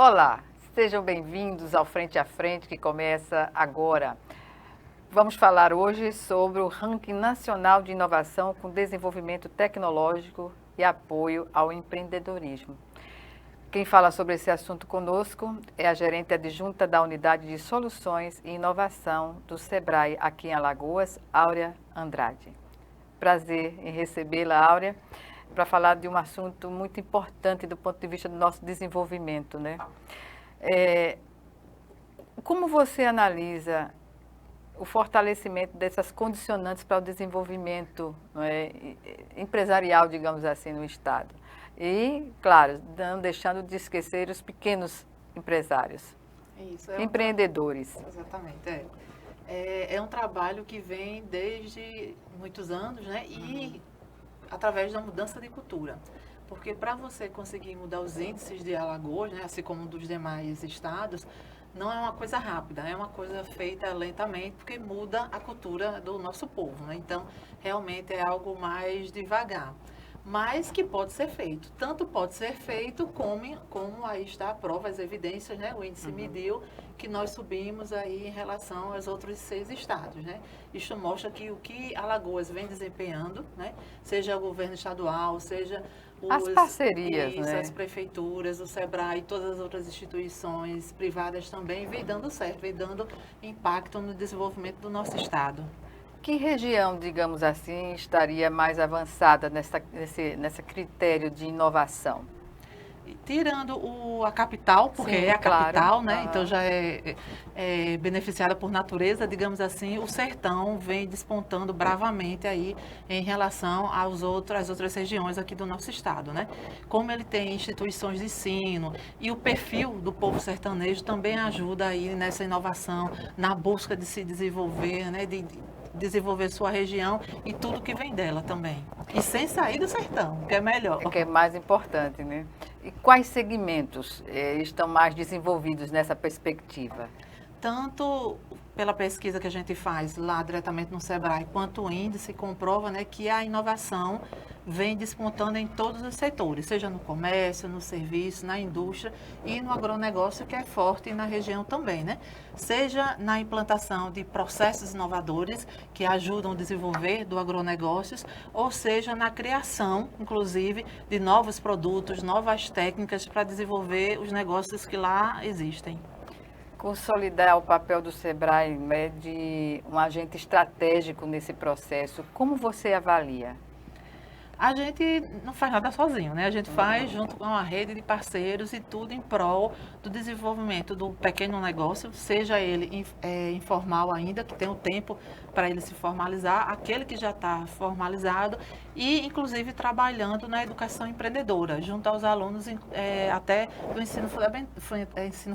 Olá, sejam bem-vindos ao Frente a Frente que começa agora. Vamos falar hoje sobre o Ranking Nacional de Inovação com Desenvolvimento Tecnológico e Apoio ao Empreendedorismo. Quem fala sobre esse assunto conosco é a gerente adjunta da Unidade de Soluções e Inovação do SEBRAE aqui em Alagoas, Áurea Andrade. Prazer em recebê-la, Áurea, para falar de um assunto muito importante do ponto de vista do nosso desenvolvimento, né? Como você analisa o fortalecimento dessas condicionantes para o desenvolvimento, não é, empresarial, digamos assim, no Estado? E, claro, não deixando de esquecer os pequenos empresários, empreendedores. Exatamente, é um trabalho que vem desde muitos anos, né? E através da mudança de cultura. Porque para você conseguir mudar os índices de Alagoas, né, assim como dos demais estados, não é uma coisa rápida, é uma coisa feita lentamente, porque muda a cultura do nosso povo, né? Então, realmente é algo mais devagar. Mas que pode ser feito. Tanto pode ser feito como aí está a prova, as evidências, né? O índice mediu que nós subimos aí em relação aos outros 6 estados, né? Isso mostra que o que Alagoas vem desempenhando, né? Seja o governo estadual, seja as parcerias, né? As prefeituras, o SEBRAE e todas as outras instituições privadas também, vem dando certo, vem dando impacto no desenvolvimento do nosso estado. Que região, digamos assim, estaria mais avançada nessa critério de inovação? Tirando a capital, porque Sim, é a capital, claro. né? Então já é beneficiada por natureza, digamos assim. O sertão vem despontando bravamente aí em relação às outras regiões aqui do nosso estado, né? Como ele tem instituições de ensino e o perfil do povo sertanejo também ajuda aí nessa inovação, na busca de se desenvolver, né? De desenvolver sua região e tudo que vem dela também. E sem sair do sertão, que é melhor. Que é mais importante, né? E quais segmentos estão mais desenvolvidos nessa perspectiva? Tanto pela pesquisa que a gente faz lá diretamente no SEBRAE, quanto o índice comprova, né, que a inovação vem despontando em todos os setores, seja no comércio, no serviço, na indústria e no agronegócio, que é forte na região também, né? Seja na implantação de processos inovadores que ajudam a desenvolver do agronegócios, ou seja na criação, inclusive, de novos produtos, novas técnicas para desenvolver os negócios que lá existem. Consolidar o papel do SEBRAE, né, de um agente estratégico nesse processo, como você avalia? A gente não faz nada sozinho, né? A gente faz junto com uma rede de parceiros e tudo em prol do desenvolvimento do pequeno negócio, seja ele informal ainda, que tem o tempo para ele se formalizar, aquele que já está formalizado e, inclusive, trabalhando na educação empreendedora, junto aos alunos até do ensino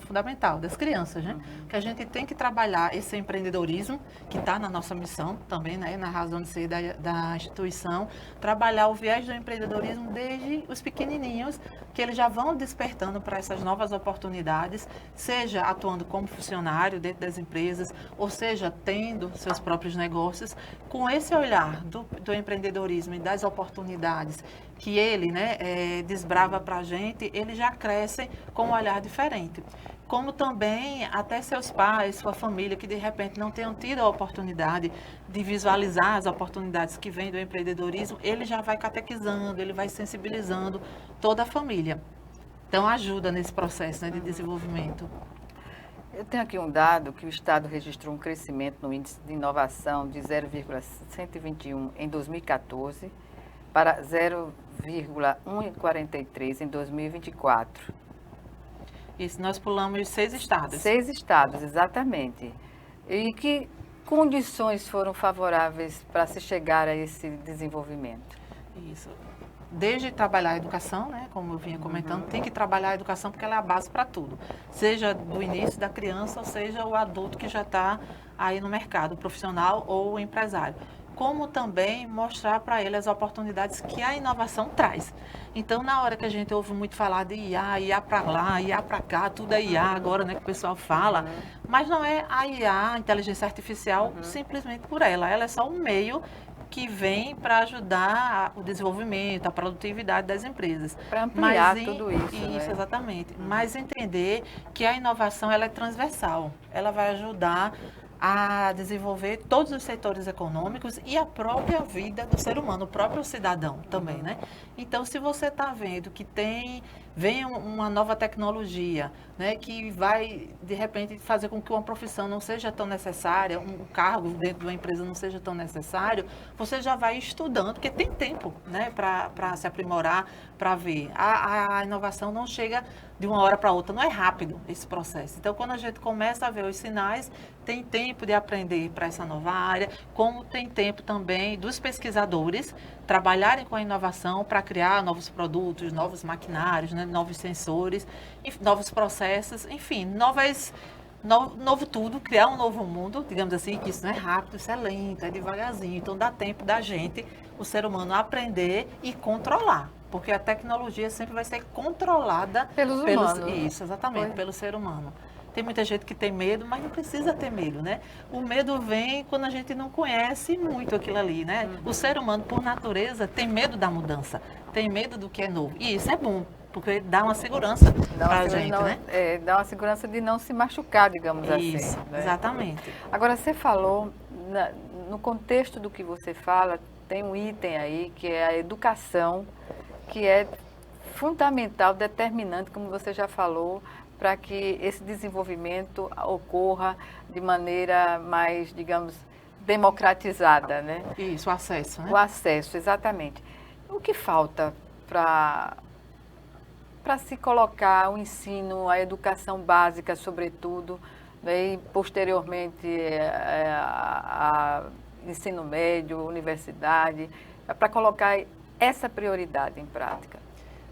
fundamental, das crianças, né? Que a gente tem que trabalhar esse empreendedorismo, que está na nossa missão também, né? Na razão de ser da instituição, trabalhar o viés do empreendedorismo desde os pequenininhos, que eles já vão despertando para essas novas oportunidades, seja atuando como funcionário dentro das empresas, ou seja, tendo seus próprios negócios, com esse olhar do empreendedorismo e das oportunidades que ele, né, desbrava para a gente, eles já crescem com um olhar diferente. Como também até seus pais, sua família, que de repente não tenham tido a oportunidade de visualizar as oportunidades que vêm do empreendedorismo, ele já vai catequizando, ele vai sensibilizando toda a família. Então ajuda nesse processo, né, de desenvolvimento. Eu tenho aqui um dado que o Estado registrou um crescimento no índice de inovação de 0,121 em 2014 para 0,143 em 2024. Isso, nós pulamos 6 estados. 6 estados, exatamente. E que condições foram favoráveis para se chegar a esse desenvolvimento? Isso. Desde trabalhar a educação, né, como eu vinha comentando, tem que trabalhar a educação porque ela é a base para tudo. Seja do início da criança, ou seja o adulto que já está aí no mercado, profissional ou empresário. Como também mostrar para ele as oportunidades que a inovação traz. Então, na hora que a gente ouve muito falar de IA para lá, IA para cá, tudo é IA agora, né, que o pessoal fala, mas não é a IA, a inteligência artificial, simplesmente por ela. Ela é só um meio que vem para ajudar o desenvolvimento, a produtividade das empresas. Para ampliar Mas, tudo isso, isso, né? exatamente. Mas entender que a inovação ela é transversal. Ela vai ajudar a desenvolver todos os setores econômicos e a própria vida do ser humano, o próprio cidadão também, né? Então, se você está vendo que vem uma nova tecnologia, né, que vai, de repente, fazer com que uma profissão não seja tão necessária, um cargo dentro de uma empresa não seja tão necessário, você já vai estudando, porque tem tempo, né, para se aprimorar, para ver. A inovação não chega de uma hora para outra, não é rápido esse processo. Então, quando a gente começa a ver os sinais, tem tempo de aprender para essa nova área, como tem tempo também dos pesquisadores trabalharem com a inovação para criar novos produtos, novos maquinários, né, novos sensores, novos processos, enfim, novo tudo, criar um novo mundo, digamos assim, que isso não é rápido, isso é lento, é devagarzinho. Então, dá tempo da gente, o ser humano, aprender e controlar. Porque a tecnologia sempre vai ser controlada Pelos humanos. Isso, exatamente, pelo ser humano. Tem muita gente que tem medo, mas não precisa ter medo, né? O medo vem quando a gente não conhece muito aquilo ali, né? O ser humano, por natureza, tem medo da mudança, tem medo do que é novo. E isso é bom, porque dá uma segurança para a gente, né? Dá uma segurança de não se machucar, digamos Isso, assim. Né? Exatamente. Agora, você falou, no contexto do que você fala, tem um item aí que é a educação, que é fundamental, determinante, como você já falou, para que esse desenvolvimento ocorra de maneira mais, digamos, democratizada, né? Isso, o acesso, né? O acesso, exatamente. O que falta para se colocar o ensino, a educação básica, sobretudo, né, e posteriormente a ensino médio, universidade, para colocar essa prioridade em prática?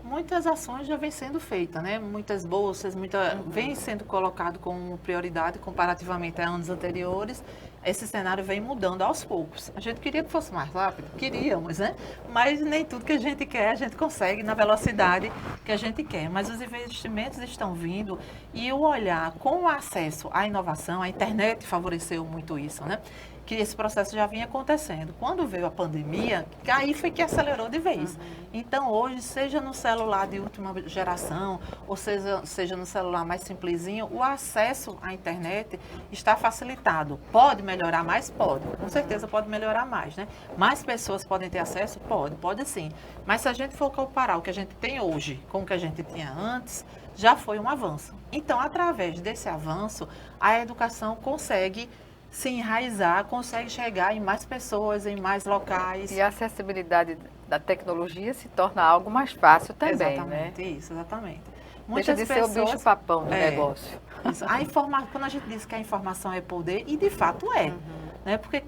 Muitas ações já vêm sendo feitas, né? Muitas bolsas, vem sendo colocado como prioridade comparativamente a anos anteriores. Esse cenário vem mudando aos poucos. A gente queria que fosse mais rápido, queríamos, né? Mas nem tudo que a gente quer a gente consegue na velocidade que a gente quer. Mas os investimentos estão vindo e o olhar com o acesso à inovação, a internet favoreceu muito isso, né? Que esse processo já vinha acontecendo. Quando veio a pandemia, aí foi que acelerou de vez. Então, hoje, seja no celular de última geração, ou seja no celular mais simplesinho, o acesso à internet está facilitado. Pode melhorar mais? Pode. Com certeza pode melhorar mais, né? Mais pessoas podem ter acesso? Pode sim. Mas se a gente for comparar o que a gente tem hoje com o que a gente tinha antes, já foi um avanço. Então, através desse avanço, a educação consegue se enraizar, consegue chegar em mais pessoas, em mais locais. E a acessibilidade da tecnologia se torna algo mais fácil também, exatamente, né? Isso, exatamente. Deixa de ser o bicho-papão do negócio. Isso. Quando a gente diz que a informação é poder, e de fato é. Né? Porque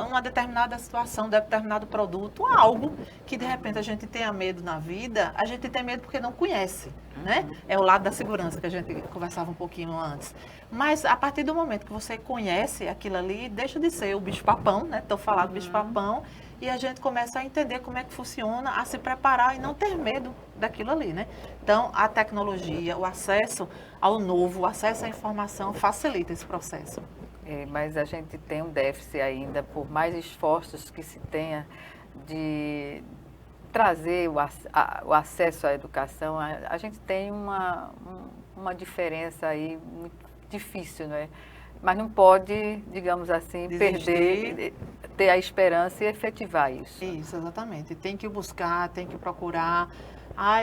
uma determinada situação, determinado produto, algo que de repente a gente tenha medo na vida, a gente tem medo porque não conhece. Né? É o lado da segurança que a gente conversava um pouquinho antes. Mas a partir do momento que você conhece aquilo ali, deixa de ser o bicho-papão, né? Estou falando bicho-papão, e a gente começa a entender como é que funciona, a se preparar e não ter medo daquilo ali, né? Então, a tecnologia, o acesso ao novo, o acesso à informação facilita esse processo. Mas a gente tem um déficit ainda, por mais esforços que se tenha de trazer o acesso à educação, a gente tem uma diferença aí muito difícil, né? Mas não pode, digamos assim, perder, ter a esperança e efetivar isso. Isso, exatamente. Tem que buscar, tem que procurar.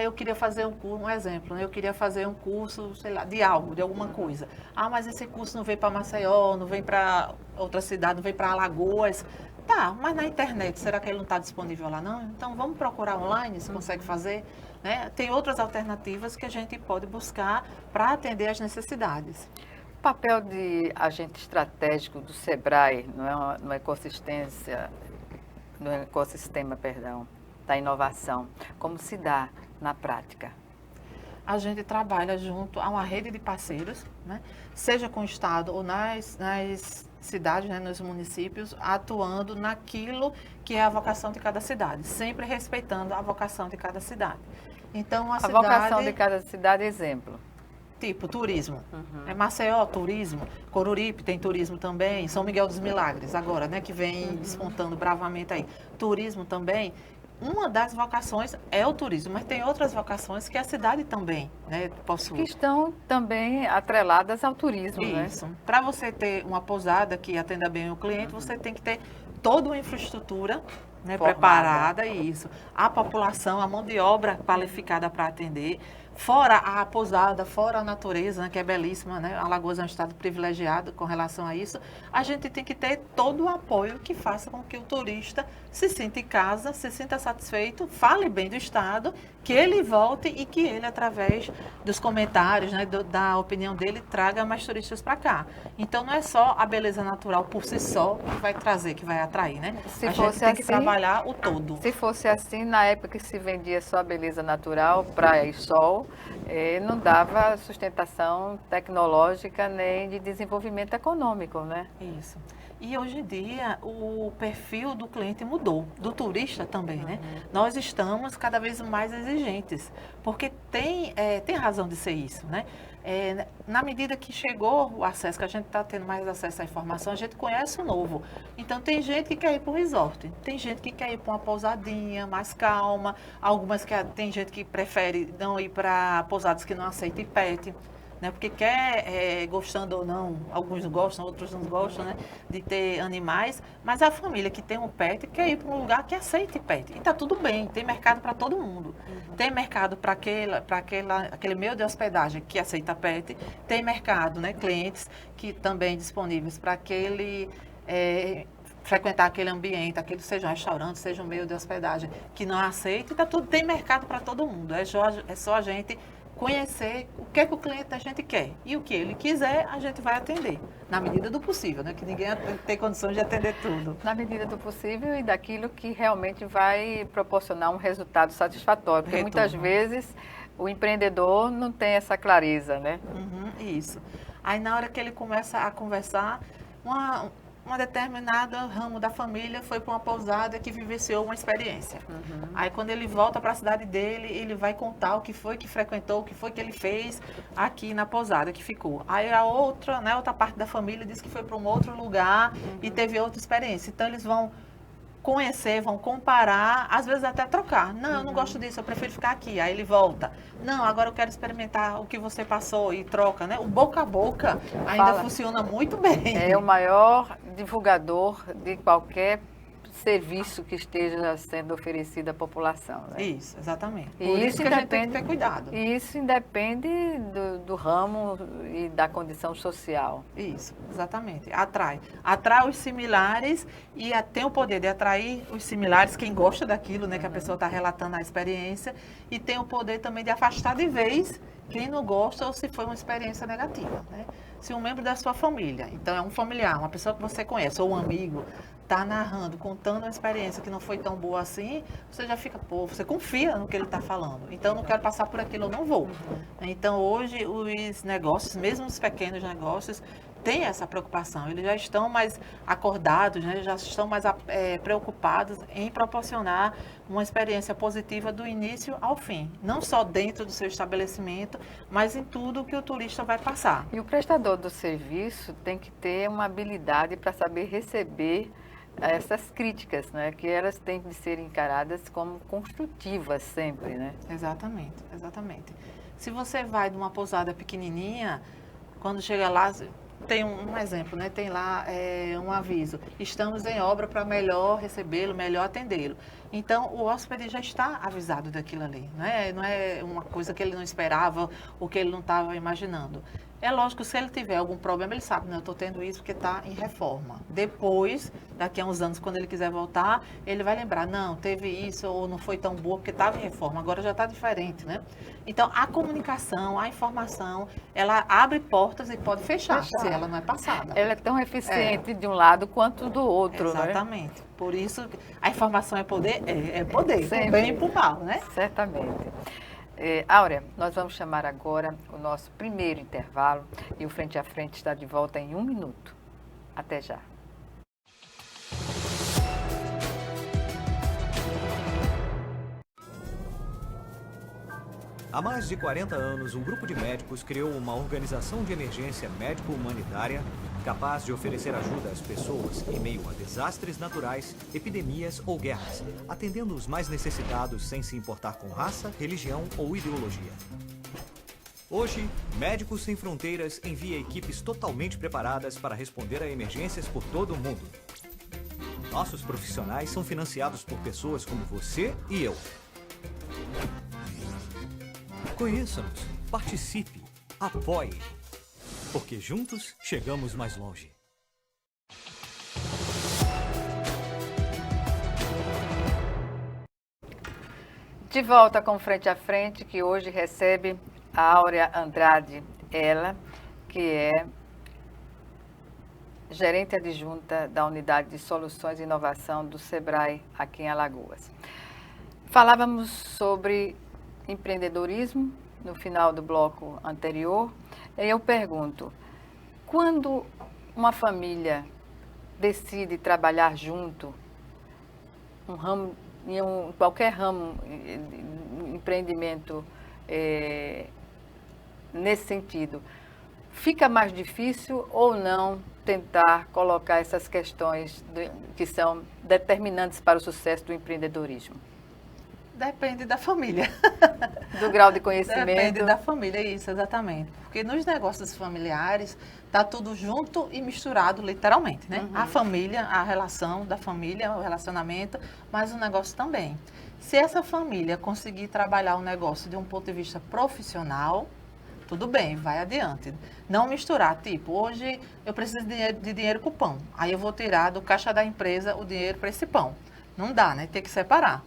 Eu queria fazer um exemplo, né? Eu queria fazer um curso, sei lá, de alguma coisa. Mas esse curso não vem para Maceió, não vem para outra cidade, não vem para Alagoas. Tá, mas na internet, será que ele não está disponível lá, não? Então, vamos procurar online, se consegue fazer. Né? Tem outras alternativas que a gente pode buscar para atender às necessidades. O papel de agente estratégico do SEBRAE no ecossistema, da inovação, como se dá na prática? A gente trabalha junto a uma rede de parceiros, né? Seja com o Estado ou nas cidades, né, nos municípios, atuando naquilo que é a vocação de cada cidade, sempre respeitando a vocação de cada cidade. Então, a vocação de cada cidade, exemplo. tipo turismo. Maceió, turismo. Coruripe tem turismo também. São Miguel dos Milagres, agora, né? Que vem despontando bravamente aí. Turismo também. Uma das vocações é o turismo, mas tem outras vocações que a cidade também, né, possui. Que estão também atreladas ao turismo, Isso. né? Para você ter uma pousada que atenda bem o cliente, você tem que ter toda uma infraestrutura, né, preparada, isso. A população, a mão de obra qualificada para atender. Fora a pousada, fora a natureza, né, que é belíssima, né? Alagoas é um estado privilegiado com relação a isso. A gente tem que ter todo o apoio que faça com que o turista se sinta em casa, se sinta satisfeito, fale bem do estado, que ele volte e que ele, através dos comentários, né, da opinião dele, traga mais turistas para cá. Então, não é só a beleza natural por si só que vai trazer, que vai atrair, né? Se a fosse gente tem que assim, trabalhar o todo. Se fosse assim, na época que se vendia só a beleza natural, praia e sol, não dava sustentação tecnológica nem de desenvolvimento econômico, né? Isso. E hoje em dia o perfil do cliente mudou, do turista também, né? Nós estamos cada vez mais exigentes, porque tem razão de ser isso, né? Na medida que chegou o acesso, que a gente está tendo mais acesso à informação, a gente conhece o novo. Então, tem gente que quer ir para o resort, tem gente que quer ir para uma pousadinha mais calma, tem gente que prefere não ir para pousadas que não aceitam pet, né? Porque quer, gostando ou não, alguns gostam, outros não gostam, né? De ter animais, mas a família que tem um pet quer ir para um lugar que aceite pet. E está tudo bem, tem mercado para todo mundo. Tem mercado para aquele meio de hospedagem que aceita pet, tem mercado, né? Clientes que também disponíveis para frequentar aquele ambiente, seja um restaurante, seja um meio de hospedagem que não aceita, tem mercado para todo mundo. É só a gente conhecer o que é que o cliente da gente quer. E o que ele quiser, a gente vai atender. Na medida do possível, né? Que ninguém tem condições de atender tudo. Na medida do possível e daquilo que realmente vai proporcionar um resultado satisfatório. Porque muitas vezes o empreendedor não tem essa clareza, né? Isso. Aí na hora que ele começa a conversar, uma determinada ramo da família foi para uma pousada que vivenciou uma experiência. Aí quando ele volta para a cidade dele, ele vai contar o que foi que frequentou, o que foi que ele fez aqui na pousada que ficou. Aí a outra parte da família diz que foi para um outro lugar e teve outra experiência. Então eles vão conhecer, vão comparar, às vezes até trocar. Não, eu não gosto disso, eu prefiro ficar aqui. Aí ele volta. Não, agora eu quero experimentar o que você passou e troca, né? O boca a boca ainda funciona muito bem. É o maior divulgador de qualquer serviço que esteja sendo oferecido à população, né? Isso, exatamente. Por E isso que a gente tem que ter cuidado. E isso independe do ramo e da condição social. Isso, exatamente. Atrai os similares e tem o poder de atrair os similares, quem gosta daquilo, né, que a pessoa está relatando a experiência, e tem o poder também de afastar de vez quem não gosta ou se foi uma experiência negativa, né? Se um membro da sua família, então é um familiar, uma pessoa que você conhece, ou um amigo, está narrando, contando uma experiência que não foi tão boa assim, você já fica, você confia no que ele está falando. Então, eu não quero passar por aquilo, eu não vou. Então, hoje, os negócios, mesmo os pequenos negócios, têm essa preocupação. Eles já estão mais acordados, né? Já estão mais preocupados em proporcionar uma experiência positiva do início ao fim. Não só dentro do seu estabelecimento, mas em tudo que o turista vai passar. E o prestador do serviço tem que ter uma habilidade para saber receber essas críticas, né? Que elas têm de ser encaradas como construtivas sempre, né? Exatamente, exatamente. Se você vai de uma pousada pequenininha, quando chega lá, tem um exemplo, né? Tem lá um aviso. Estamos em obra para melhor recebê-lo, melhor atendê-lo. Então, o hóspede já está avisado daquilo ali. Não é uma coisa que ele não esperava ou que ele não estava imaginando. É lógico, se ele tiver algum problema, ele sabe, eu estou tendo isso porque está em reforma. Depois, daqui a uns anos, quando ele quiser voltar, ele vai lembrar, não, teve isso ou não foi tão boa porque estava em reforma, agora já está diferente, né? Então, a comunicação, a informação, ela abre portas e pode fechar, se ela não é passada. Ela é tão eficiente de um lado quanto do outro, exatamente. Né? Por isso, a informação é poder? É poder, sempre. Pro bem e pro mal, né? Certamente. Áurea, nós vamos chamar agora o nosso primeiro intervalo e o Frente a Frente está de volta em 1 minuto. Até já. Há mais de 40 anos, um grupo de médicos criou uma organização de emergência médico-humanitária capaz de oferecer ajuda às pessoas em meio a desastres naturais, epidemias ou guerras, atendendo os mais necessitados sem se importar com raça, religião ou ideologia. Hoje, Médicos Sem Fronteiras envia equipes totalmente preparadas para responder a emergências por todo o mundo. Nossos profissionais são financiados por pessoas como você e eu. Conheça-nos, participe, apoie, porque juntos chegamos mais longe. De volta com Frente a Frente, que hoje recebe a Áurea Andrade, ela que é gerente adjunta da Unidade de Soluções e Inovação do SEBRAE, aqui em Alagoas. Falávamos sobre empreendedorismo no final do bloco anterior. E eu pergunto, quando uma família decide trabalhar junto, qualquer ramo, empreendimento nesse sentido, fica mais difícil ou não tentar colocar essas questões que são determinantes para o sucesso do empreendedorismo? Depende da família. Do grau de conhecimento. Depende da família, isso, exatamente. Porque nos negócios familiares, está tudo junto e misturado, literalmente, né? A família, a relação da família, o relacionamento, mas o negócio também. Se essa família conseguir trabalhar o negócio de um ponto de vista profissional, tudo bem, vai adiante. Não misturar, tipo, hoje eu preciso de dinheiro com pão. Aí eu vou tirar do caixa da empresa o dinheiro para esse pão. Não dá, né? Tem que separar.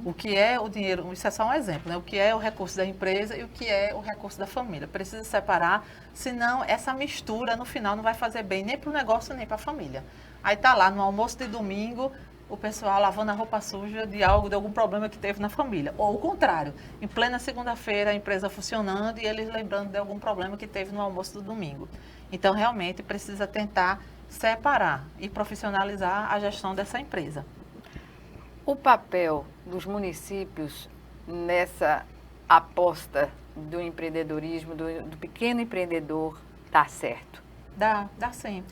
O que é o dinheiro, isso é só um exemplo, né? O que é o recurso da empresa e o que é o recurso da família. Precisa separar, senão essa mistura no final não vai fazer bem nem para o negócio nem para a família. Aí tá lá no almoço de domingo, o pessoal lavando a roupa suja de algum problema que teve na família. Ou o contrário, em plena segunda-feira a empresa funcionando e eles lembrando de algum problema que teve no almoço do domingo. Então realmente precisa tentar separar e profissionalizar a gestão dessa empresa. O papel dos municípios nessa aposta do empreendedorismo, do pequeno empreendedor, dá certo? Dá sim.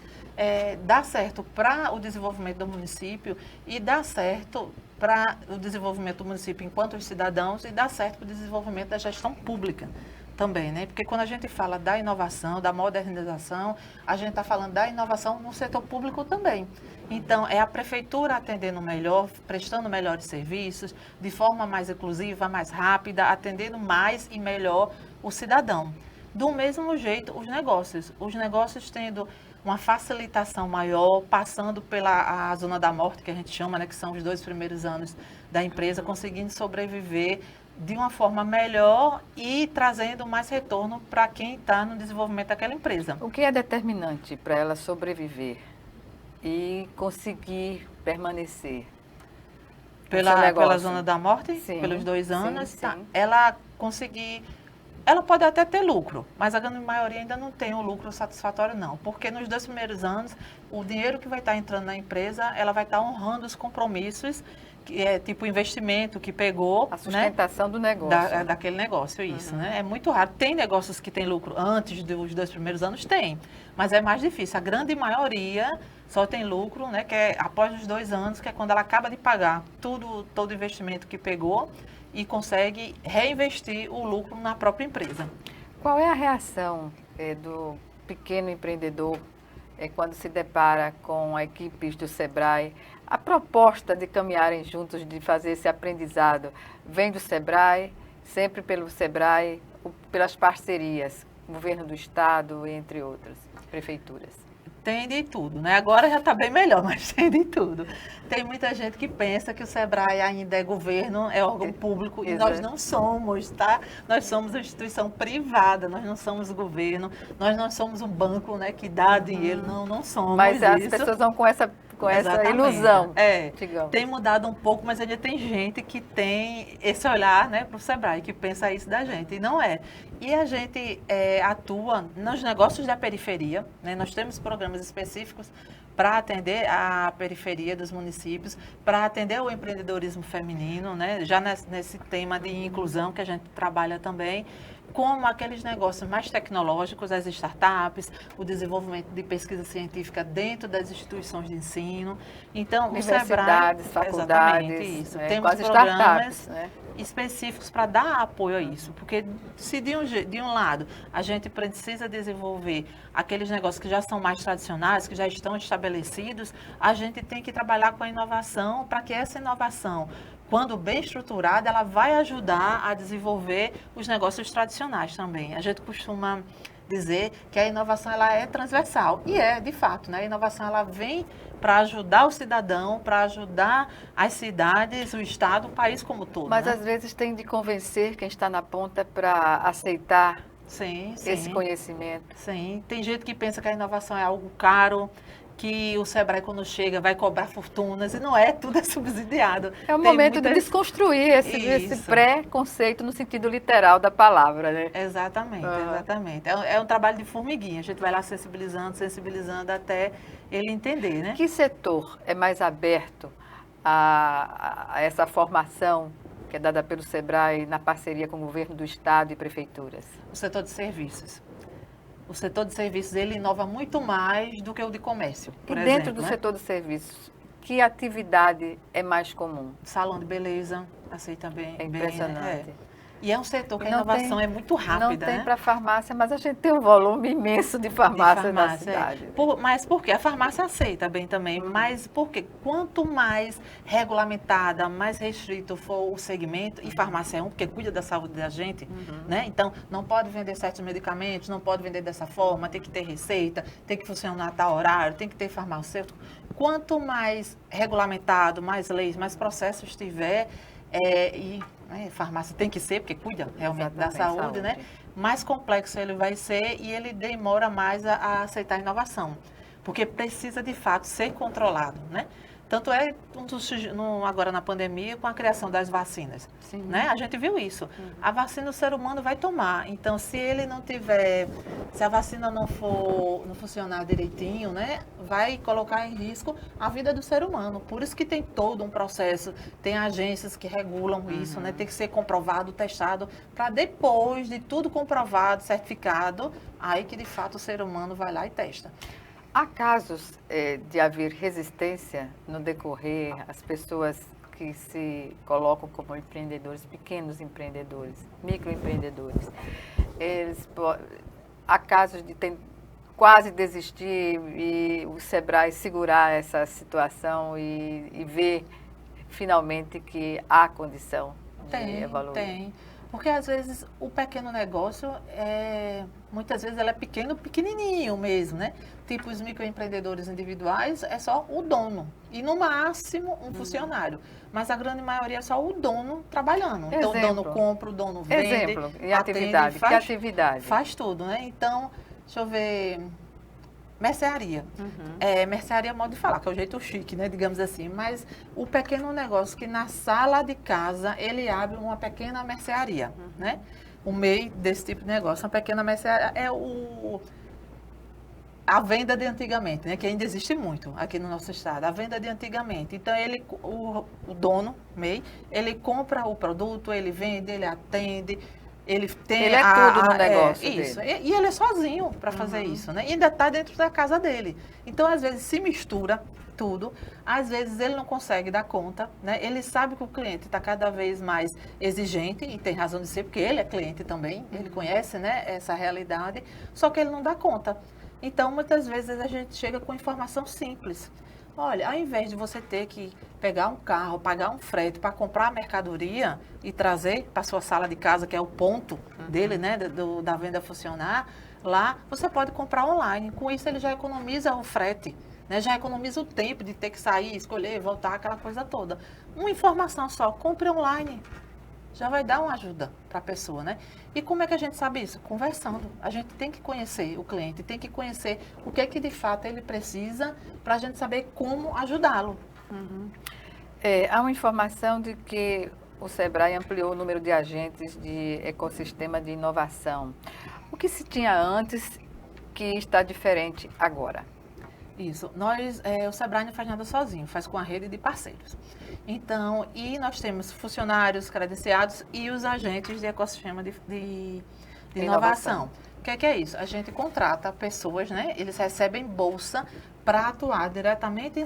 Dá certo para o desenvolvimento do município e dá certo para o desenvolvimento do município enquanto cidadãos e dá certo para o desenvolvimento da gestão pública também, né? Porque quando a gente fala da inovação, da modernização, a gente está falando da inovação no setor público também. Então, é a prefeitura atendendo melhor, prestando melhores serviços, de forma mais inclusiva, mais rápida, atendendo mais e melhor o cidadão. Do mesmo jeito, os negócios tendo uma facilitação maior, passando pela a zona da morte, que a gente chama, né, que são os 2 primeiros anos da empresa, conseguindo sobreviver de uma forma melhor e trazendo mais retorno para quem está no desenvolvimento daquela empresa. O que é determinante para ela sobreviver e conseguir permanecer? Pela zona da morte, sim, pelos 2 anos, sim. Tá, ela pode até ter lucro, mas a grande maioria ainda não tem um lucro satisfatório, não. Porque nos 2 primeiros anos, o dinheiro que vai estar entrando na empresa, ela vai estar honrando os compromissos, que é tipo o investimento que pegou. A sustentação, né, do negócio. Daquele negócio, isso, né? É muito raro. Tem negócios que têm lucro antes dos 2 primeiros anos? Tem, mas é mais difícil. A grande maioria só tem lucro, né, que é após os 2 anos, que é quando ela acaba de pagar todo o investimento que pegou e consegue reinvestir o lucro na própria empresa. Qual é a reação do pequeno empreendedor quando se depara com equipes do SEBRAE? A proposta de caminharem juntos, de fazer esse aprendizado, vem do SEBRAE, sempre pelo SEBRAE, pelas parcerias, governo do estado, entre outras, prefeituras. Tem de tudo, né? Agora já está bem melhor, mas tem de tudo. Tem muita gente que pensa que o SEBRAE ainda é governo, é órgão público, e nós não somos, tá? Nós somos uma instituição privada, nós não somos governo, nós não somos um banco, né, que dá dinheiro, não somos. Mas as pessoas vão com essa ilusão. Tem mudado um pouco, mas ainda tem gente que tem esse olhar, né, para o SEBRAE, que pensa isso da gente, e não é. E a gente atua nos negócios da periferia, né? Nós temos programas específicos para atender a periferia dos municípios, para atender o empreendedorismo feminino, né? Já nesse tema de inclusão que a gente trabalha também, como aqueles negócios mais tecnológicos, as startups, o desenvolvimento de pesquisa científica dentro das instituições de ensino. Então, universidades, o Sebrae, faculdades, exatamente isso. né? Temos Quase programas startups, né? específicos para dar apoio a isso, porque se de um lado a gente precisa desenvolver aqueles negócios que já são mais tradicionais, que já estão estabelecidos, a gente tem que trabalhar com a inovação para que essa inovação, quando bem estruturada, ela vai ajudar a desenvolver os negócios tradicionais também. A gente costuma dizer que a inovação ela é transversal, e é, de fato, né? A inovação ela vem para ajudar o cidadão, para ajudar as cidades, o Estado, o país como todo. Mas né? às vezes tem de convencer quem está na ponta para aceitar Sim, esse sim. conhecimento. Sim, tem gente que pensa que a inovação é algo caro, que o Sebrae, quando chega, vai cobrar fortunas, e não é, tudo é subsidiado. É o Tem momento de muitas- desconstruir esse Isso. pré-conceito no sentido literal da palavra, né? Exatamente, Ah. exatamente. É um trabalho de formiguinha, a gente vai lá sensibilizando até ele entender, né? Que setor é mais aberto a essa formação que é dada pelo Sebrae na parceria com o governo do estado e prefeituras? O setor de serviços. O setor de serviços, ele inova muito mais do que o de comércio, por E exemplo. dentro do né? setor de serviços, que atividade é mais comum? Salão de beleza, aceita bem. É impressionante. Bem, E é um setor que a Não inovação tem- é muito rápida, Não tem né? para farmácia, mas a gente tem um volume imenso de farmácia na cidade. Mas por quê? A farmácia aceita bem também, mas por quê? Quanto mais regulamentada, mais restrito for o segmento, e farmácia é porque cuida da saúde da gente, né? Então, não pode vender certos medicamentos, não pode vender dessa forma, tem que ter receita, tem que funcionar a tal horário, tem que ter farmacêutico. Quanto mais regulamentado, mais leis, mais processos tiver, farmácia tem que ser, porque cuida realmente da Exatamente, saúde, né? Mais complexo ele vai ser e ele demora mais a aceitar a inovação, porque precisa de fato ser controlado, né? Tanto é agora na pandemia com a criação das vacinas, Sim. né? A gente viu isso. A vacina o ser humano vai tomar, então se ele não tiver, se a vacina não funcionar direitinho, né, vai colocar em risco a vida do ser humano. Por isso que tem todo um processo, tem agências que regulam isso, né? Tem que ser comprovado, testado, para depois de tudo comprovado, certificado, aí que de fato o ser humano vai lá e testa. Há casos de haver resistência no decorrer, as pessoas que se colocam como empreendedores, pequenos empreendedores, microempreendedores, há casos de quase desistir e o Sebrae segurar essa situação e ver finalmente que há condição de evoluir. Tem. Porque às vezes o pequeno negócio, muitas vezes ele é pequenininho mesmo, né? Tipo os microempreendedores individuais é só o dono e no máximo um funcionário. Mas a grande maioria é só o dono trabalhando. Então o dono compra, o dono vende. Exemplo, e atende, atividade? Que atividade? Faz tudo, né? Então, deixa eu ver... Mercearia. Mercearia é modo de falar, que é o jeito chique, né? Digamos assim. Mas o pequeno negócio que na sala de casa ele abre uma pequena mercearia, né? O meio desse tipo de negócio, uma pequena mercearia é a venda de antigamente, né? Que ainda existe muito aqui no nosso estado. A venda de antigamente. Então o dono, MEI, ele compra o produto, ele vende, ele atende. Ele é tudo no negócio isso. dele. E ele é sozinho para fazer isso, né? E ainda está dentro da casa dele. Então, às vezes, se mistura tudo. Às vezes, ele não consegue dar conta, né? Ele sabe que o cliente está cada vez mais exigente, e tem razão de ser, porque ele é cliente também, ele conhece, né, essa realidade, só que ele não dá conta. Então, muitas vezes, a gente chega com informação simples. Olha, ao invés de você ter que pegar um carro, pagar um frete para comprar a mercadoria e trazer para sua sala de casa, que é o ponto dele, né, da venda funcionar, lá você pode comprar online. Com isso ele já economiza o frete, né, já economiza o tempo de ter que sair, escolher, voltar, aquela coisa toda. Uma informação só, compre online. Já vai dar uma ajuda para a pessoa, né? E como é que a gente sabe isso? Conversando. A gente tem que conhecer o cliente, tem que conhecer o que é que de fato ele precisa para a gente saber como ajudá-lo. Há uma informação de que o Sebrae ampliou o número de agentes de ecossistema de inovação. O que se tinha antes que está diferente agora? Isso. O Sebrae não faz nada sozinho, faz com a rede de parceiros. Então, e nós temos funcionários credenciados e os agentes de ecossistema de inovação. O que é isso? A gente contrata pessoas, né? Eles recebem bolsa para atuar diretamente em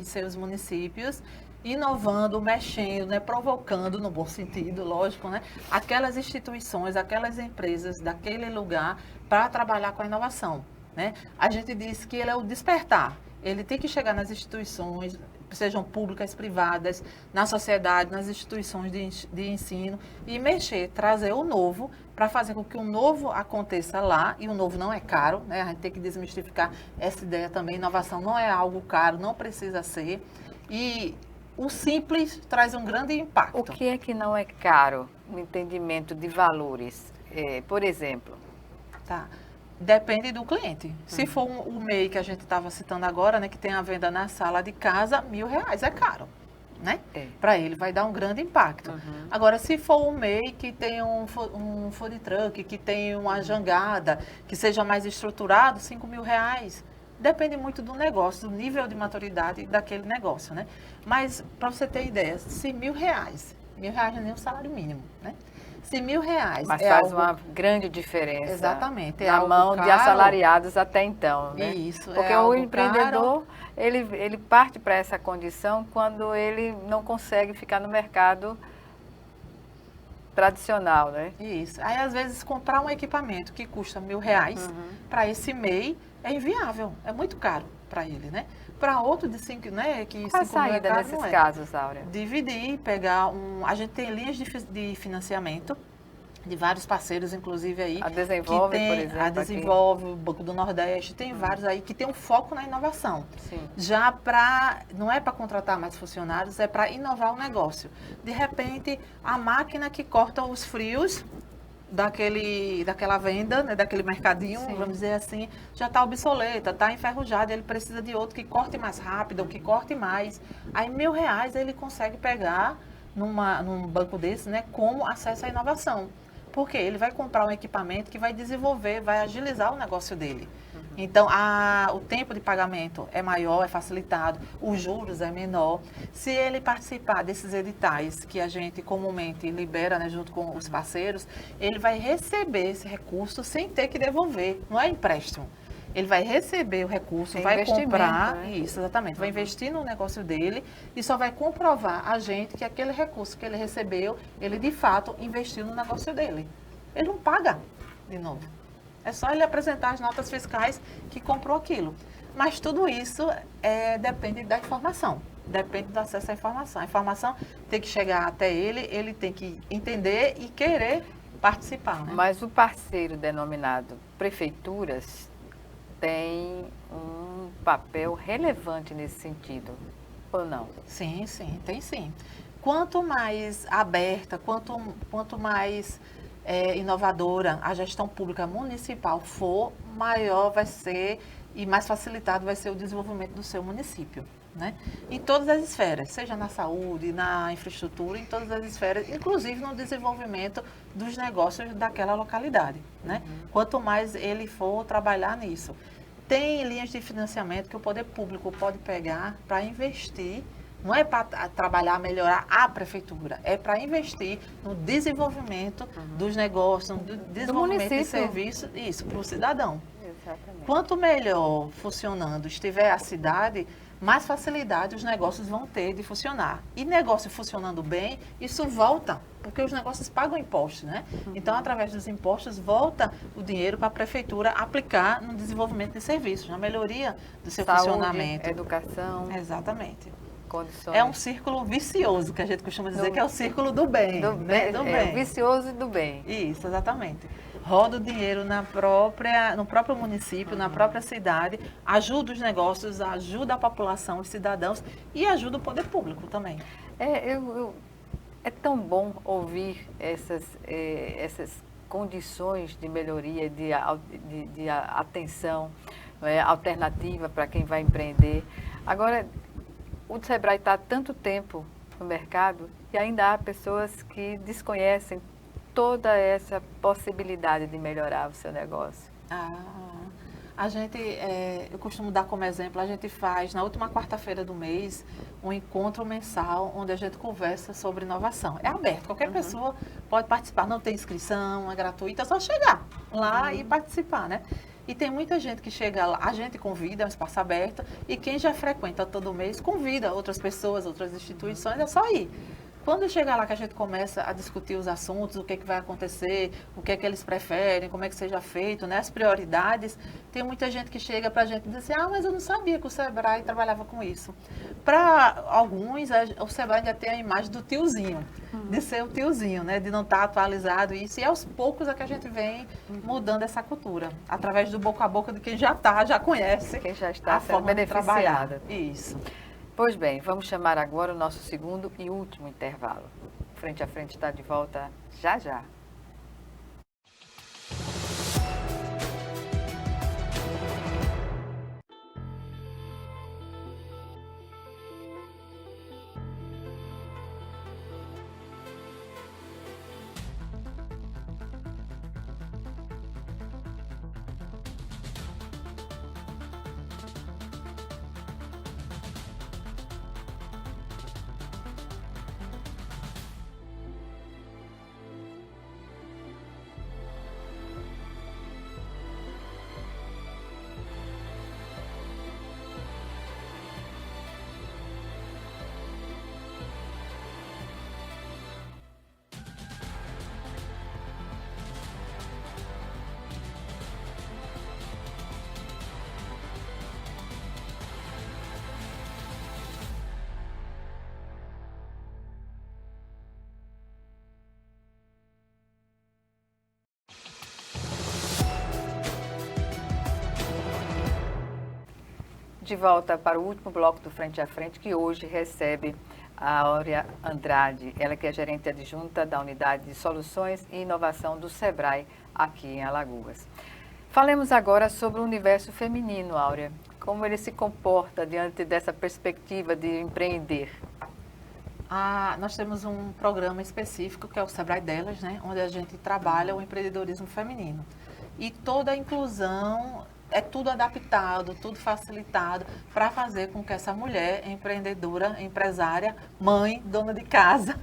seus municípios, inovando, mexendo, né? Provocando, no bom sentido, lógico, né? Aquelas instituições, aquelas empresas daquele lugar para trabalhar com a inovação. Né? A gente diz que ele é o despertar. Ele tem que chegar nas instituições, sejam públicas, privadas, na sociedade, nas instituições de ensino e mexer, trazer o novo para fazer com que o novo aconteça lá. E o novo não é caro, né? A gente tem que desmistificar essa ideia também. Inovação não é algo caro, não precisa ser. E o simples traz um grande impacto. O que é que não é caro no entendimento de valores? Por exemplo? Tá. Depende do cliente. Se for o MEI que a gente estava citando agora, né, que tem a venda na sala de casa, R$1.000 é caro, né? Para ele vai dar um grande impacto. Agora, se for um MEI que tem um food truck, que tem uma jangada, que seja mais estruturado, R$5.000. Depende muito do negócio, do nível de maturidade daquele negócio, né? Mas, para você ter ideia, se R$1.000, R$1.000 não é nem o salário mínimo, né? Se R$1.000 mas faz uma grande diferença. Exatamente. Na mão de assalariados até então, né? Isso. Porque o empreendedor, ele parte para essa condição quando ele não consegue ficar no mercado tradicional, né? Isso. Aí, às vezes, comprar um equipamento que custa R$1.000 para esse MEI é inviável. É muito caro para ele, né? Para outro de 5, né? Qual a saída nesses casos, Áurea? Dividir, pegar A gente tem linhas de financiamento de vários parceiros, inclusive aí. A Desenvolve, por exemplo. A Desenvolve, o Banco do Nordeste, tem vários aí que tem um foco na inovação. Sim. Já não é para contratar mais funcionários, é para inovar o negócio. De repente, a máquina que corta os frios daquela venda, né, daquele mercadinho, Sim. vamos dizer assim, já está obsoleta, está enferrujada, ele precisa de outro que corte mais rápido, ou que corte mais. Aí R$1.000 ele consegue pegar num banco desse, né, como acesso à inovação. Porque ele vai comprar um equipamento que vai desenvolver, vai agilizar o negócio dele. Então, o tempo de pagamento é maior, é facilitado, os juros é menor. Se ele participar desses editais que a gente comumente libera, né, junto com os parceiros, ele vai receber esse recurso sem ter que devolver, não é empréstimo. Ele vai receber o recurso, vai comprar, né? Isso, exatamente, vai investir no negócio dele e só vai comprovar a gente que aquele recurso que ele recebeu, ele de fato investiu no negócio dele. Ele não paga de novo. É só ele apresentar as notas fiscais que comprou aquilo. Mas tudo isso depende da informação, depende do acesso à informação. A informação tem que chegar até ele, ele tem que entender e querer participar. Né? Mas o parceiro denominado prefeituras tem um papel relevante nesse sentido, ou não? Sim, tem sim. Quanto mais aberta, quanto mais inovadora a gestão pública municipal for, maior vai ser e mais facilitado vai ser o desenvolvimento do seu município, né? Em todas as esferas, seja na saúde, na infraestrutura, em todas as esferas, inclusive no desenvolvimento dos negócios daquela localidade, né? Quanto mais ele for trabalhar nisso. Tem linhas de financiamento que o poder público pode pegar para investir. Não é para trabalhar, melhorar a prefeitura, é para investir no desenvolvimento dos negócios, no desenvolvimento de serviços, isso, para o cidadão. Exatamente. Quanto melhor funcionando estiver a cidade, mais facilidade os negócios vão ter de funcionar. E negócio funcionando bem, isso volta, porque os negócios pagam impostos, né? Então, através dos impostos, volta o dinheiro para a prefeitura aplicar no desenvolvimento de serviços, na melhoria do seu funcionamento. Educação. Exatamente. Condições. É um círculo vicioso, que a gente costuma dizer que é o círculo do bem. Do bem. O vicioso e do bem. Isso, exatamente. Roda o dinheiro no próprio município, na própria cidade, ajuda os negócios, ajuda a população, os cidadãos e ajuda o poder público também. É tão bom ouvir essas condições de melhoria, de atenção, alternativa para quem vai empreender. Agora, o Sebrae está há tanto tempo no mercado e ainda há pessoas que desconhecem toda essa possibilidade de melhorar o seu negócio. A gente, eu costumo dar como exemplo, a gente faz na última quarta-feira do mês um encontro mensal onde a gente conversa sobre inovação. É aberto, qualquer pessoa pode participar, não tem inscrição, é gratuito, é só chegar lá e participar, né? E tem muita gente que chega lá, a gente convida, é um espaço aberto, e quem já frequenta todo mês convida outras pessoas, outras instituições, é só ir. Quando chega lá que a gente começa a discutir os assuntos, o que é que vai acontecer, o que é que eles preferem, como é que seja feito, né, as prioridades, tem muita gente que chega para a gente e diz assim, mas eu não sabia que o Sebrae trabalhava com isso. Para alguns, o Sebrae ainda tem a imagem do tiozinho, de ser o tiozinho, né, de não estar atualizado isso, e aos poucos é que a gente vem mudando essa cultura, através do boca a boca de quem já está, já conhece, quem já está a forma de trabalhar. Isso. Pois bem, vamos chamar agora o nosso segundo e último intervalo. Frente a Frente está de volta já já. De volta para o último bloco do Frente a Frente, que hoje recebe a Áurea Andrade, ela que é gerente adjunta da Unidade de Soluções e Inovação do Sebrae, aqui em Alagoas. Falemos agora sobre o universo feminino, Áurea. Como ele se comporta diante dessa perspectiva de empreender? Nós temos um programa específico, que é o Sebrae Delas, né, onde a gente trabalha o empreendedorismo feminino. E toda a inclusão é tudo adaptado, tudo facilitado para fazer com que essa mulher empreendedora, empresária, mãe, dona de casa,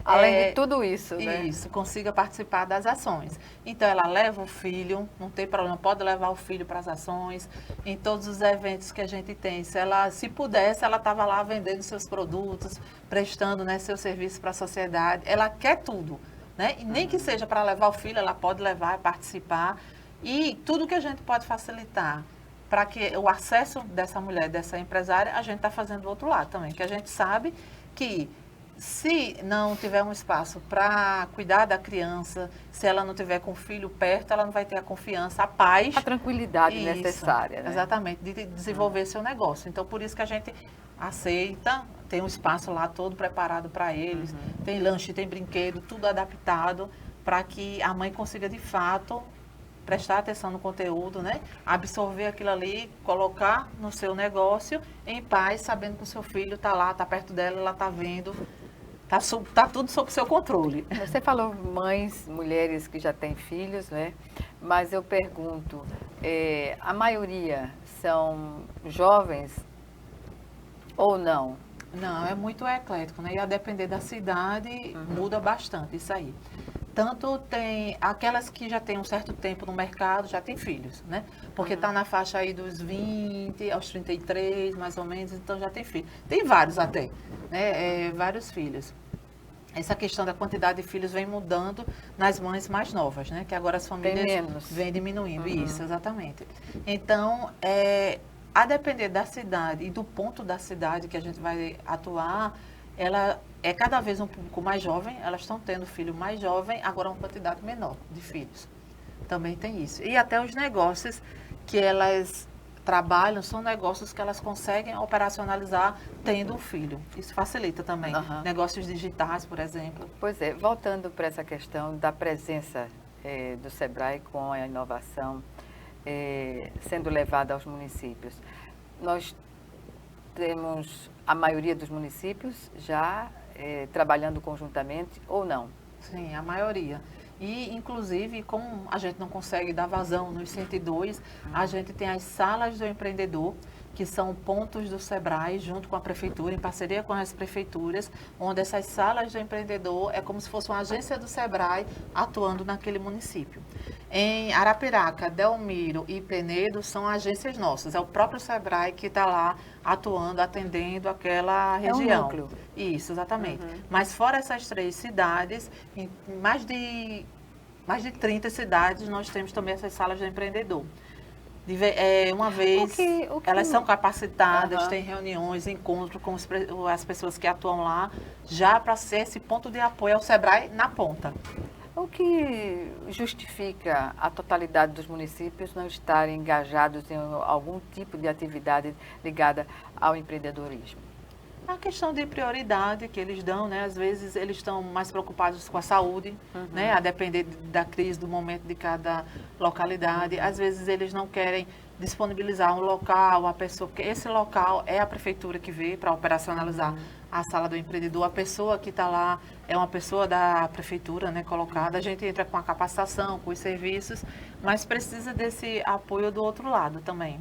além de tudo isso, né? Isso, consiga participar das ações. Então, ela leva o filho, não tem problema, pode levar o filho para as ações, em todos os eventos que a gente tem. Se pudesse, ela estava lá vendendo seus produtos, prestando, né, seu serviço para a sociedade. Ela quer tudo, né? E nem que seja para levar o filho, ela pode levar, participar. E tudo que a gente pode facilitar para que o acesso dessa mulher, dessa empresária, a gente está fazendo do outro lado também. Que a gente sabe que se não tiver um espaço para cuidar da criança, se ela não tiver com o filho perto, ela não vai ter a confiança, a paz. A tranquilidade necessária, né? Exatamente, de desenvolver seu negócio. Então, por isso que a gente aceita, tem um espaço lá todo preparado para eles, tem lanche, tem brinquedo, tudo adaptado para que a mãe consiga, de fato, prestar atenção no conteúdo, né? Absorver aquilo ali, colocar no seu em paz, sabendo que o seu filho está lá, está perto dela, ela está vendo, tá tudo sob seu controle. Você falou mães, mulheres que já têm filhos, né? Mas eu pergunto, a maioria são jovens ou não? Não, é muito eclético, né? E a depender da cidade, muda bastante isso aí. Tanto tem aquelas que já têm um certo tempo no mercado, já têm filhos, né? Porque está na faixa aí dos 20 aos 33, mais ou menos, então já tem filhos. Tem vários até, né? Vários filhos. Essa questão da quantidade de filhos vem mudando nas mães mais novas, né? Que agora as famílias vêm diminuindo. Isso, exatamente. Então, a depender da cidade e do ponto da cidade que a gente vai atuar, ela é cada vez um público mais jovem, elas estão tendo filho mais jovem, agora uma quantidade menor de filhos. Também tem isso. E até os negócios que elas trabalham, são negócios que elas conseguem operacionalizar tendo um filho. Isso facilita também. Negócios digitais, por exemplo. Pois é, voltando para essa questão da presença do Sebrae com a inovação sendo levada aos municípios. Nós temos a maioria dos municípios já trabalhando conjuntamente ou não? Sim, a maioria. E, inclusive, como a gente não consegue dar vazão nos 102, a gente tem as salas do empreendedor, que são pontos do SEBRAE, junto com a prefeitura, em parceria com as prefeituras, onde essas salas do empreendedor é como se fosse uma agência do SEBRAE atuando naquele município. Em Arapiraca, Delmiro e Penedo são agências nossas, é o próprio SEBRAE que está lá atuando, atendendo aquela região. É um núcleo. Isso, exatamente. Mas fora essas 3 cidades, em mais de 30 cidades, nós temos também essas salas do empreendedor. Uma vez, elas são capacitadas, têm reuniões, encontros com as pessoas que atuam lá, já para ser esse ponto de apoio ao SEBRAE na ponta. O que justifica a totalidade dos municípios não estarem engajados em algum tipo de atividade ligada ao empreendedorismo? A questão de prioridade que eles dão, né? Às vezes eles estão mais preocupados com a saúde, né? A depender da crise, do momento de cada localidade. Às vezes eles não querem disponibilizar um local, uma pessoa, porque esse local é a prefeitura que vê para operacionalizar a sala do empreendedor. A pessoa que está lá é uma pessoa da prefeitura, né, colocada. A gente entra com a capacitação, com os serviços, mas precisa desse apoio do outro lado também.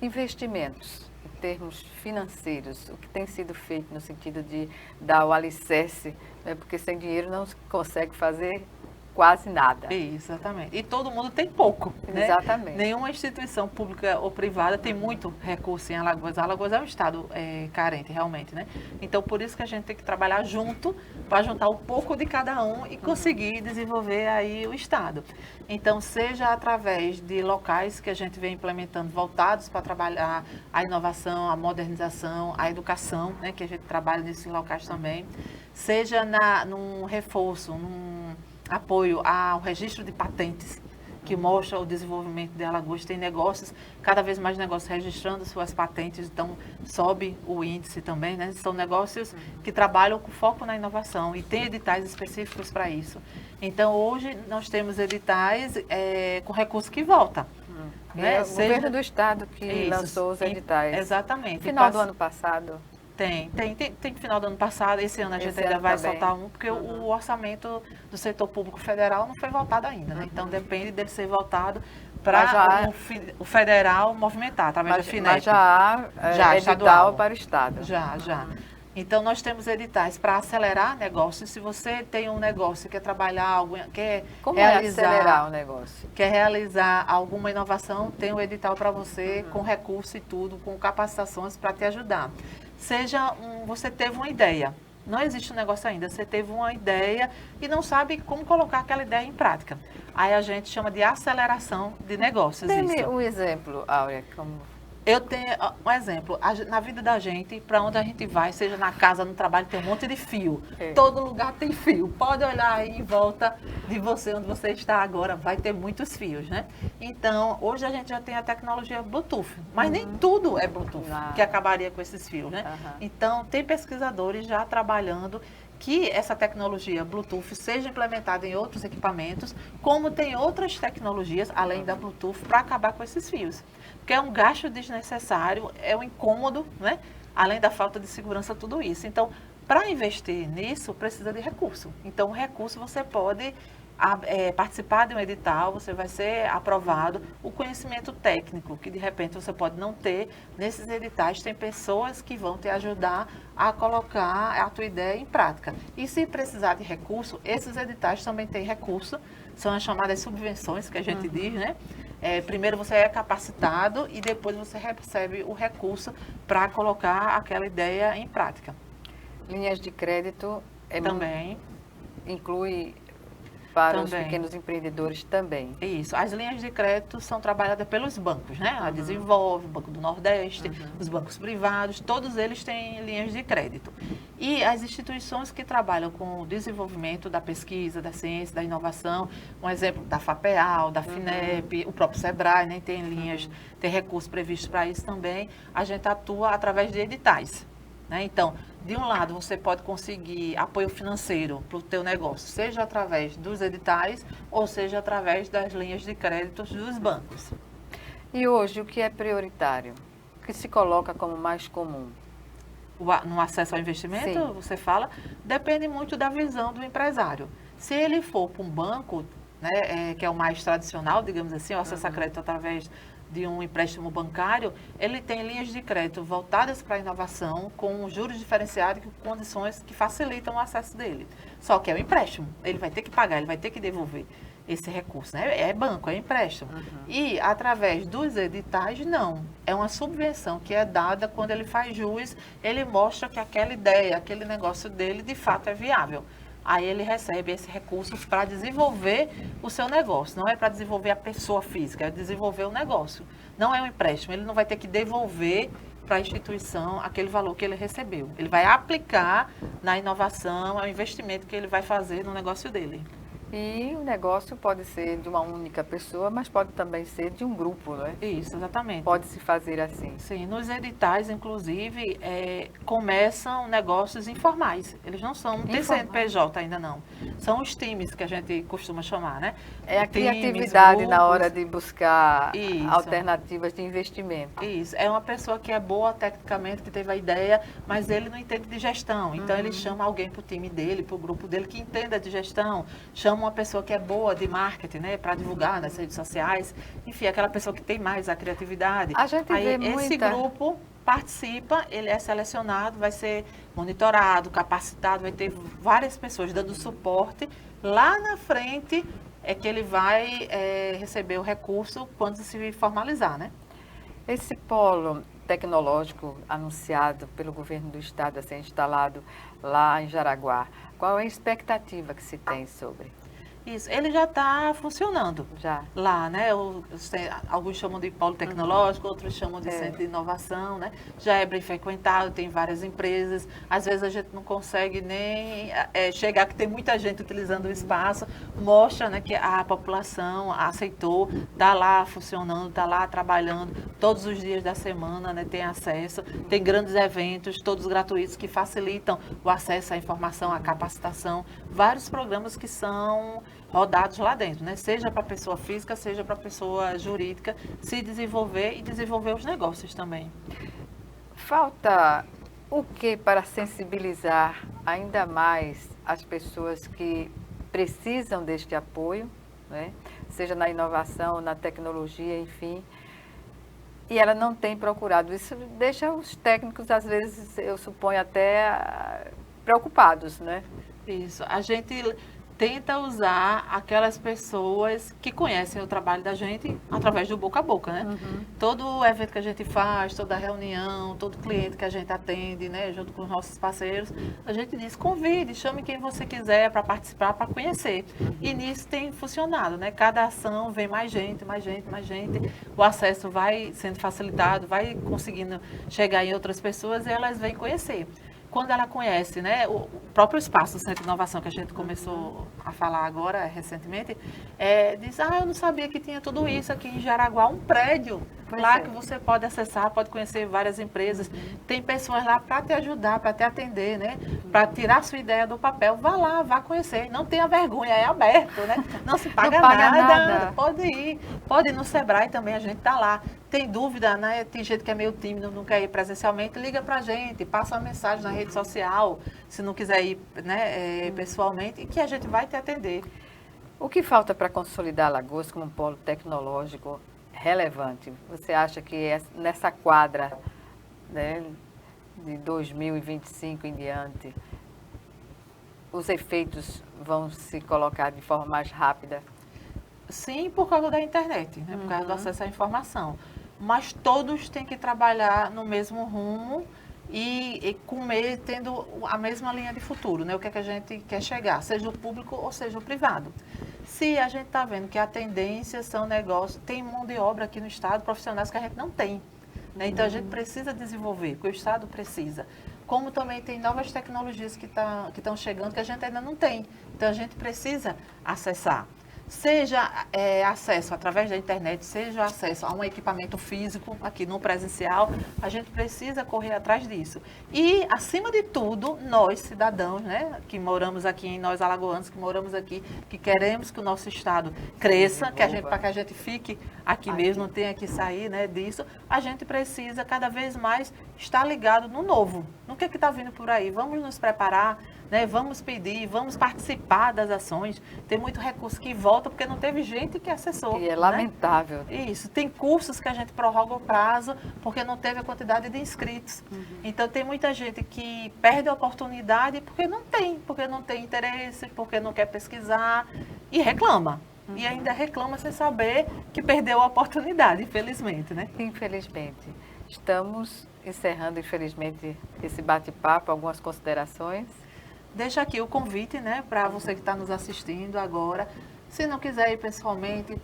Investimentos. Em termos financeiros, o que tem sido feito no sentido de dar o alicerce, né, porque sem dinheiro não se consegue fazer quase nada. Isso, exatamente. E todo mundo tem pouco, né? Exatamente. Nenhuma instituição pública ou privada tem muito recurso em Alagoas. Alagoas é um estado carente, realmente, né? Então, por isso que a gente tem que trabalhar junto, para juntar um pouco de cada um e conseguir desenvolver aí o estado. Então, seja através de locais que a gente vem implementando voltados para trabalhar a inovação, a modernização, a educação, né? Que a gente trabalha nesses locais também. Seja num reforço, num apoio ao registro de patentes, que mostra o desenvolvimento de Alagoas. Tem negócios, cada vez mais negócios registrando suas patentes, então sobe o índice também, né? São negócios que trabalham com foco na inovação e tem editais específicos para isso. Então, hoje nós temos editais com recurso que volta. É o governo do estado que lançou os editais. Exatamente. Final do ano passado. Tem final do ano passado, esse ano a gente ainda vai soltar um, porque o orçamento do setor público federal não foi votado ainda, né? Então depende dele ser votado para o federal movimentar, através do FINEP. Mas já há edital para o estado. Já. Então nós temos editais para acelerar negócios. Se você tem um negócio, quer trabalhar algo, Como acelerar o negócio? Quer realizar alguma inovação, tem um edital para você, com recurso e tudo, com capacitações para te ajudar. Você teve uma ideia, não existe um negócio ainda, você teve uma ideia e não sabe como colocar aquela ideia em prática. Aí a gente chama de aceleração de negócios. Dê-me um exemplo, Áurea. Eu tenho um exemplo, na vida da gente, para onde a gente vai, seja na casa, no trabalho, tem um monte de fio. Todo lugar tem fio. Pode olhar aí em volta de você, onde você está agora, vai ter muitos fios, né? Então, hoje a gente já tem a tecnologia Bluetooth, mas nem tudo é Bluetooth que acabaria com esses fios, né? Então, tem pesquisadores já trabalhando que essa tecnologia Bluetooth seja implementada em outros equipamentos, como tem outras tecnologias, além da Bluetooth, para acabar com esses fios. Porque é um gasto desnecessário, é um incômodo, né? Além da falta de segurança, tudo isso. Então, para investir nisso, precisa de recurso. Então, o recurso você pode participar de um edital, você vai ser aprovado. O conhecimento técnico, que de repente você pode não ter, nesses editais tem pessoas que vão te ajudar a colocar a tua ideia em prática. E se precisar de recurso, esses editais também têm recurso, são as chamadas subvenções, que a gente diz, né? Primeiro você é capacitado e depois você recebe o recurso para colocar aquela ideia em prática. Linhas de crédito também inclui para os pequenos empreendedores também. Isso. As linhas de crédito são trabalhadas pelos bancos, né? A Desenvolve, o Banco do Nordeste, os bancos privados, todos eles têm linhas de crédito. E as instituições que trabalham com o desenvolvimento da pesquisa, da ciência, da inovação, um exemplo da FAPEAL, da FINEP, o próprio SEBRAE, né? Tem linhas, tem recursos previstos para isso também. A gente atua através de editais, né? Então, de um lado, você pode conseguir apoio financeiro para o teu negócio, seja através dos editais ou seja através das linhas de créditos dos bancos. E hoje, o que é prioritário? O que se coloca como mais comum? No acesso ao investimento, Sim. você fala, depende muito da visão do empresário. Se ele for para um banco, né, que é o mais tradicional, digamos assim, o acesso a crédito através de um empréstimo bancário, ele tem linhas de crédito voltadas para a inovação, com juros diferenciados e com condições que facilitam o acesso dele. Só que é um empréstimo, ele vai ter que pagar, ele vai ter que devolver esse recurso, né? É banco, é empréstimo. E através dos editais, não. É uma subvenção que é dada quando ele faz jus, ele mostra que aquela ideia, aquele negócio dele, de fato é viável. Aí ele recebe esse recurso para desenvolver o seu negócio. Não é para desenvolver a pessoa física, é desenvolver o negócio. Não é um empréstimo, ele não vai ter que devolver para a instituição aquele valor que ele recebeu. Ele vai aplicar na inovação, é o investimento que ele vai fazer no negócio dele. E o negócio pode ser de uma única pessoa, mas pode também ser de um grupo, não é? Isso, exatamente. Pode se fazer assim. Sim, nos editais, inclusive, começam negócios informais. Eles não são, não tem CNPJ ainda não. São os times que a gente costuma chamar, né? É a Times, criatividade grupos. na hora de buscar Isso. alternativas de investimento. Isso, é uma pessoa que é boa tecnicamente, que teve a ideia, mas ele não entende de gestão. Então, ele chama alguém para o time dele, para o grupo dele, que entenda de gestão. Chama uma pessoa que é boa de marketing, né, para divulgar nas redes sociais. Enfim, aquela pessoa que tem mais a criatividade. A gente Aí, vê esse muita... grupo participa, ele é selecionado, vai ser monitorado, capacitado, vai ter várias pessoas dando suporte. Lá na frente é que ele vai receber o recurso quando se formalizar, né? Esse polo tecnológico anunciado pelo governo do estado a ser instalado lá em Jaraguá, qual é a expectativa que se tem sobre? Isso, ele já está funcionando Já. lá, né? Alguns chamam de polo tecnológico, outros chamam de centro de inovação, né? Já é bem frequentado, tem várias empresas. Às vezes a gente não consegue nem chegar, que tem muita gente utilizando o espaço. Mostra, né, que a população aceitou, está lá funcionando, está lá trabalhando todos os dias da semana, né? Tem acesso, tem grandes eventos, todos gratuitos, que facilitam o acesso à informação, à capacitação. Vários programas que são rodados lá dentro, né? Seja para pessoa física, seja para pessoa jurídica, se desenvolver e desenvolver os negócios também. Falta o que para sensibilizar ainda mais as pessoas que precisam deste apoio, né? Seja na inovação, na tecnologia, enfim, e ela não tem procurado. Isso deixa os técnicos, às vezes, eu suponho, até preocupados, né? Isso, a gente tenta usar aquelas pessoas que conhecem o trabalho da gente através do boca a boca, né? Todo evento que a gente faz, toda reunião, todo cliente que a gente atende, né, junto com os nossos parceiros, a gente diz, convide, chame quem você quiser para participar, para conhecer. E nisso tem funcionado, né? Cada ação vem mais gente, mais gente, mais gente. O acesso vai sendo facilitado, vai conseguindo chegar em outras pessoas e elas vêm conhecer. Quando ela conhece, né, o próprio espaço do Centro de Inovação, que a gente começou a falar agora, recentemente, diz, eu não sabia que tinha tudo isso aqui em Jaraguá, um prédio lá que você pode acessar, pode conhecer várias empresas, tem pessoas lá para te ajudar, para te atender, né, para tirar a sua ideia do papel, vá lá, vá conhecer, não tenha vergonha, é aberto, né, não se paga, nada, pode ir no Sebrae também, a gente está lá. Tem dúvida, né? Tem gente que é meio tímido, não quer ir presencialmente, liga para a gente, passa uma mensagem na rede social, se não quiser ir, né, pessoalmente, e que a gente vai te atender. O que falta para consolidar Alagoas como um polo tecnológico relevante? Você acha que nessa quadra, né, de 2025 em diante, os efeitos vão se colocar de forma mais rápida? Sim, por causa da internet, né? Por causa do acesso à informação. Mas todos têm que trabalhar no mesmo rumo e tendo a mesma linha de futuro, né? O que é que a gente quer chegar, seja o público ou seja o privado. Se a gente está vendo que a tendência são negócios, tem mão de obra aqui no estado, profissionais que a gente não tem, né? Então a gente precisa desenvolver, que o estado precisa. Como também tem novas tecnologias que estão chegando que a gente ainda não tem. Então a gente precisa acessar. Seja acesso através da internet, seja acesso a um equipamento físico, aqui no presencial, a gente precisa correr atrás disso. E, acima de tudo, nós, cidadãos, né, que moramos aqui, nós alagoanos que moramos aqui, que queremos que o nosso estado cresça, para que a gente fique aqui mesmo, não tenha que sair, né, disso, a gente precisa cada vez mais estar ligado no novo, no que está vindo por aí. Vamos nos preparar, né? Vamos pedir, vamos participar das ações. Tem muito recurso que volta porque não teve gente que acessou. E é né? lamentável. Isso. Tem cursos que a gente prorroga o prazo porque não teve a quantidade de inscritos. Então, tem muita gente que perde a oportunidade porque não tem interesse, porque não quer pesquisar e reclama. E ainda reclama sem saber que perdeu a oportunidade, infelizmente, né? Infelizmente. Estamos encerrando, infelizmente, esse bate-papo. Algumas considerações? Deixa aqui o convite, né, para você que está nos assistindo agora. Se não quiser ir pessoalmente,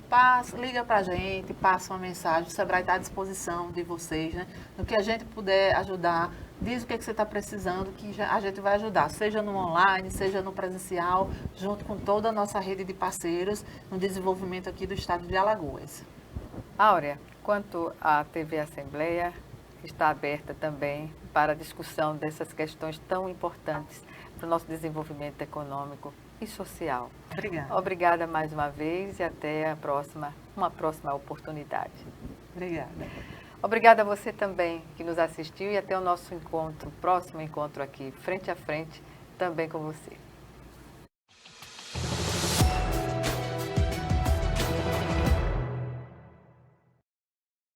liga para a gente, passa uma mensagem. O Sebrae está à disposição de vocês, né? No que a gente puder ajudar, diz o que você está precisando, que a gente vai ajudar, seja no online, seja no presencial, junto com toda a nossa rede de parceiros no desenvolvimento aqui do estado de Alagoas. Áurea, quanto à TV Assembleia, está aberta também para a discussão dessas questões tão importantes para o nosso desenvolvimento econômico e social. Obrigada. Obrigada mais uma vez e até uma próxima oportunidade. Obrigada. Obrigada a você também que nos assistiu e até o nosso próximo encontro aqui, frente a frente, também com você.